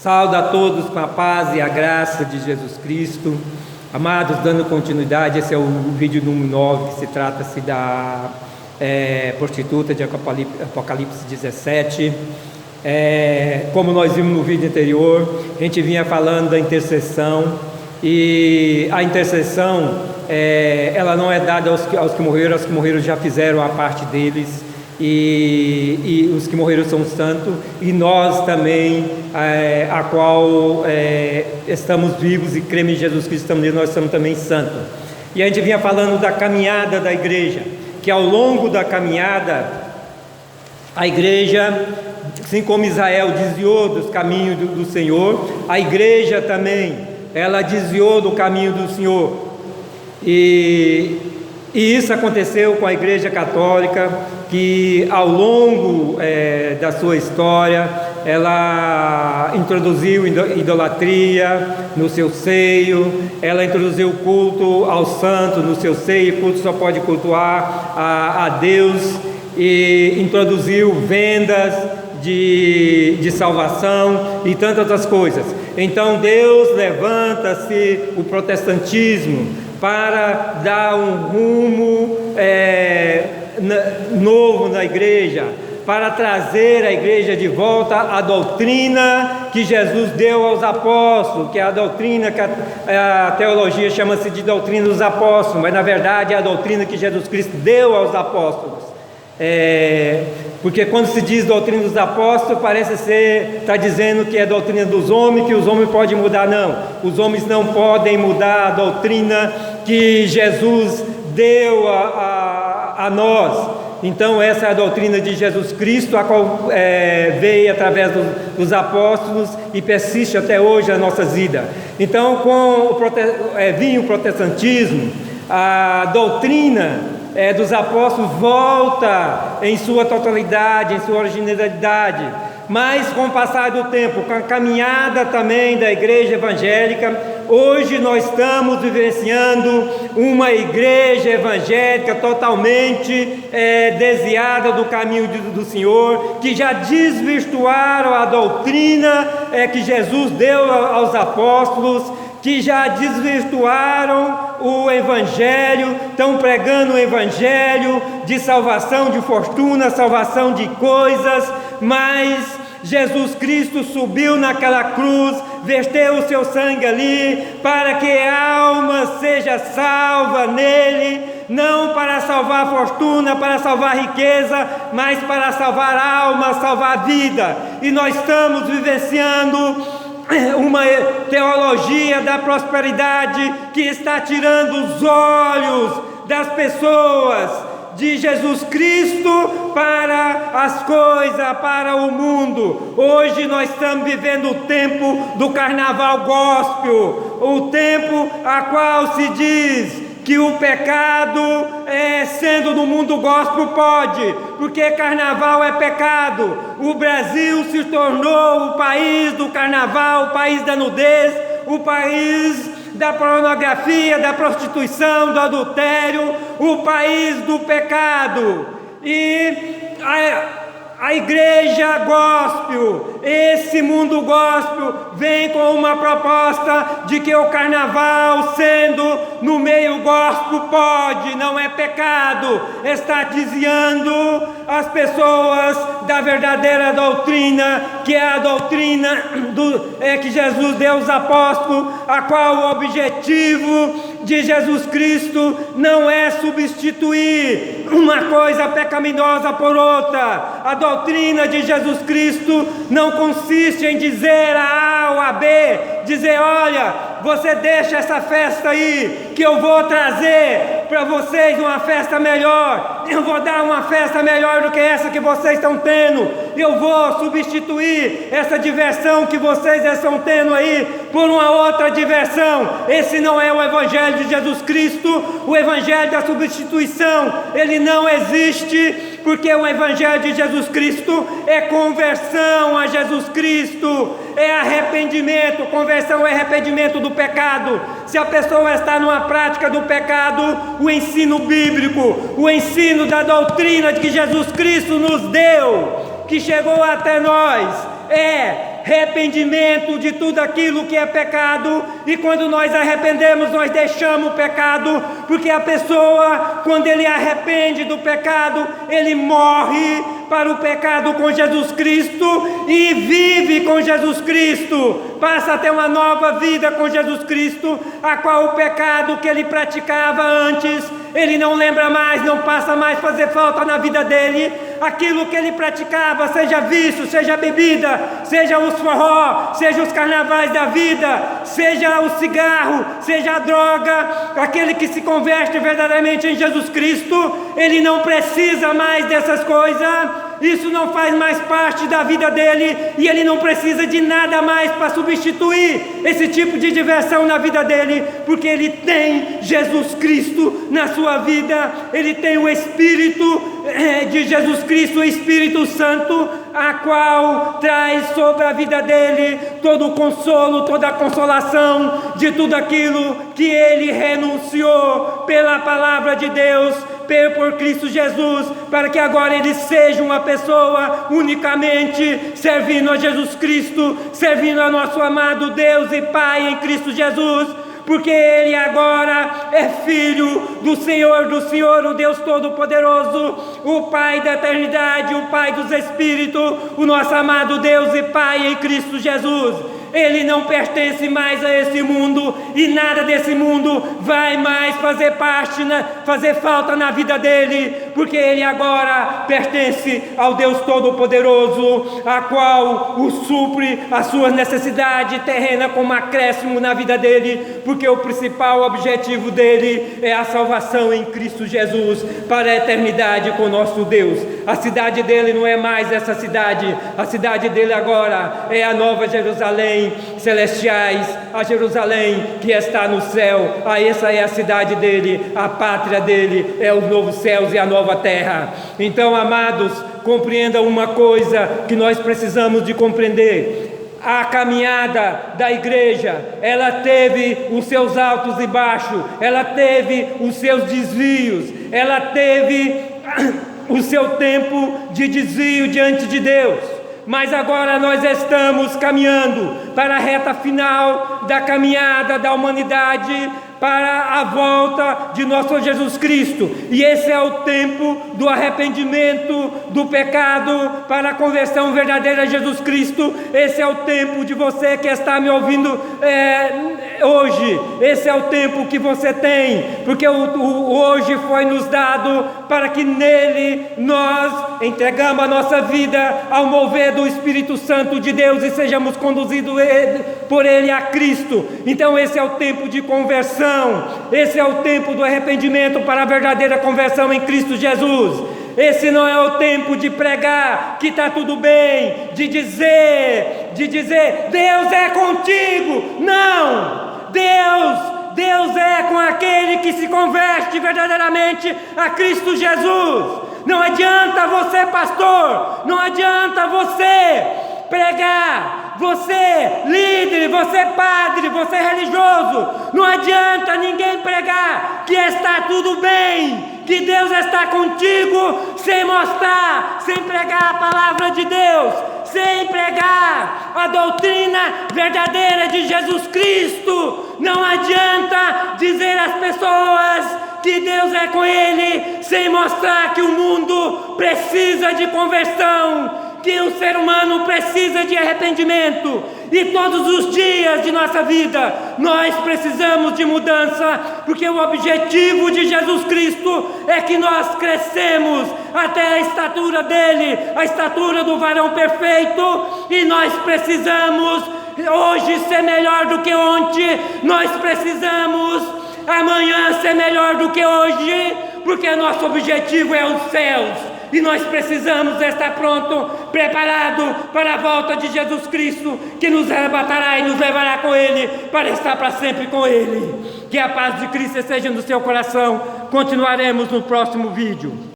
Saúdo a todos com a paz e a graça de Jesus Cristo. Amados, dando continuidade, esse é o vídeo número 9, que se trata-se da prostituta de Apocalipse 17. Como nós vimos no vídeo anterior, a gente vinha falando da intercessão, e a intercessão, ela não é dada aos que morreram já fizeram a parte deles, e os que morreram são santos, e nós também, a qual estamos vivos e cremos em Jesus Cristo, nós somos também santos. E a gente vinha falando da caminhada da igreja, que ao longo da caminhada, a igreja, assim como Israel desviou dos caminhos do Senhor, a igreja também, ela desviou do caminho do Senhor, e isso aconteceu com a Igreja Católica, que ao longo da sua história, ela introduziu idolatria no seu seio, ela introduziu o culto ao santo no seu seio, o culto só pode cultuar a Deus, e introduziu vendas de salvação e tantas outras coisas. Então Deus levanta-se o protestantismo para dar um rumo novo na igreja, para trazer a igreja de volta à doutrina que Jesus deu aos apóstolos, que é a doutrina que a teologia chama-se de doutrina dos apóstolos, mas na verdade é a doutrina que Jesus Cristo deu aos apóstolos. Porque quando se diz doutrina dos apóstolos, parece está dizendo que é doutrina dos homens, que os homens podem mudar. Não, os homens não podem mudar a doutrina que Jesus deu a nós. Então essa é a doutrina de Jesus Cristo, a qual veio através dos apóstolos e persiste até hoje na nossa vida. Então com vinha o protestantismo, a doutrina dos apóstolos volta em sua totalidade, em sua originalidade, mas com o passar do tempo, com a caminhada também da igreja evangélica, hoje nós estamos vivenciando uma igreja evangélica totalmente desviada do caminho do Senhor, que já desvirtuaram a doutrina que Jesus deu aos apóstolos, que já desvirtuaram o Evangelho, estão pregando o Evangelho de salvação de fortuna, salvação de coisas, mas Jesus Cristo subiu naquela cruz, verteu o seu sangue ali, para que a alma seja salva nele, não para salvar fortuna, para salvar riqueza, mas para salvar a alma, salvar a vida. E nós estamos vivenciando uma teologia da prosperidade que está tirando os olhos das pessoas de Jesus Cristo para as coisas, para o mundo. Hoje nós estamos vivendo o tempo do carnaval gospel, o tempo a qual se diz que o pecado, sendo no mundo gospel, pode, porque carnaval é pecado. O Brasil se tornou o país do carnaval, o país da nudez, o país da pornografia, da prostituição, do adultério, o país do pecado. E a igreja gospel, esse mundo gospel, vem com uma proposta de que o carnaval, sendo no meio gospel, pode, não é pecado, está desviando as pessoas da verdadeira doutrina, que é a doutrina que Jesus deu aos apóstolos, a qual o objetivo de Jesus Cristo não é substituir uma coisa pecaminosa por outra. A doutrina de Jesus Cristo não consiste em dizer a A ou a B, dizer: olha, você deixa essa festa aí, que eu vou trazer para vocês uma festa melhor, eu vou dar uma festa melhor do que essa que vocês estão tendo, eu vou substituir essa diversão que vocês estão tendo aí por uma outra diversão. Esse não é o Evangelho de Jesus Cristo. O Evangelho da substituição, ele não existe, porque o Evangelho de Jesus Cristo é conversão a Jesus Cristo, é arrependimento. Conversão é arrependimento do pecado. Se a pessoa está numa prática do pecado, o ensino bíblico, o ensino da doutrina de que Jesus Cristo nos deu, que chegou até nós, arrependimento de tudo aquilo que é pecado, e quando nós arrependemos, nós deixamos o pecado, porque a pessoa, quando ele arrepende do pecado, ele morre para o pecado com Jesus Cristo e vive com Jesus Cristo, passa a ter uma nova vida com Jesus Cristo, a qual o pecado que ele praticava antes, ele não lembra mais, não passa mais a fazer falta na vida dele. Aquilo que ele praticava, seja vício, seja bebida, seja os forró, seja os carnavais da vida, seja o cigarro, seja a droga, aquele que se converte verdadeiramente em Jesus Cristo, ele não precisa mais dessas coisas. Isso não faz mais parte da vida dele, e ele não precisa de nada mais para substituir esse tipo de diversão na vida dele, porque ele tem Jesus Cristo na sua vida, ele tem o Espírito de Jesus Cristo, o Espírito Santo, a qual traz sobre a vida dele todo o consolo, toda a consolação de tudo aquilo que ele renunciou pela palavra de Deus, por Cristo Jesus, para que agora ele seja uma pessoa unicamente servindo a Jesus Cristo, servindo a nosso amado Deus e Pai em Cristo Jesus, porque ele agora é filho do Senhor, o Deus Todo-Poderoso, o Pai da eternidade, o Pai dos Espíritos, o nosso amado Deus e Pai em Cristo Jesus. Ele não pertence mais a esse mundo, e nada desse mundo vai mais fazer falta na vida dele, porque ele agora pertence ao Deus Todo-Poderoso, a qual o supre a sua necessidade terrena como acréscimo na vida dele, porque o principal objetivo dele é a salvação em Cristo Jesus para a eternidade com nosso Deus. A cidade dele não é mais essa cidade, a cidade dele agora é a Nova Jerusalém, celestiais, a Jerusalém que está no céu. Essa é a cidade dele, a pátria dele é os novos céus e a nova terra. Então, amados, compreendam uma coisa que nós precisamos de compreender: a caminhada da igreja, ela teve os seus altos e baixos, ela teve os seus desvios, ela teve o seu tempo de desvio diante de Deus, mas agora nós estamos caminhando para a reta final da caminhada da humanidade, para a volta de nosso Jesus Cristo, e esse é o tempo do arrependimento do pecado para a conversão verdadeira a Jesus Cristo. Esse é o tempo de você que está me ouvindo hoje, esse é o tempo que você tem, porque o hoje foi nos dado para que nele nós entregamos a nossa vida ao mover do Espírito Santo de Deus e sejamos conduzidos por ele a Cristo. Então esse é o tempo de conversão, esse é o tempo do arrependimento para a verdadeira conversão em Cristo Jesus. Esse não é o tempo de pregar que está tudo bem, de dizer Deus é contigo. Não, Deus é com aquele que se converte verdadeiramente a Cristo Jesus. Não adianta você, pastor, não adianta você pregar, você líder, você padre, você religioso, não adianta ninguém pregar que está tudo bem, que Deus está contigo, sem mostrar, sem pregar a palavra de Deus, sem pregar a doutrina verdadeira de Jesus Cristo. Não adianta dizer às pessoas que Deus é com ele, sem mostrar que o mundo precisa de conversão, que o ser humano precisa de arrependimento, e todos os dias de nossa vida nós precisamos de mudança, porque o objetivo de Jesus Cristo é que nós crescemos até a estatura dele, a estatura do varão perfeito, e nós precisamos hoje ser melhor do que ontem, nós precisamos amanhã ser melhor do que hoje, porque nosso objetivo é os céus. E nós precisamos estar pronto, preparado para a volta de Jesus Cristo, que nos arrebatará e nos levará com ele, para estar para sempre com ele. Que a paz de Cristo esteja no seu coração. Continuaremos no próximo vídeo.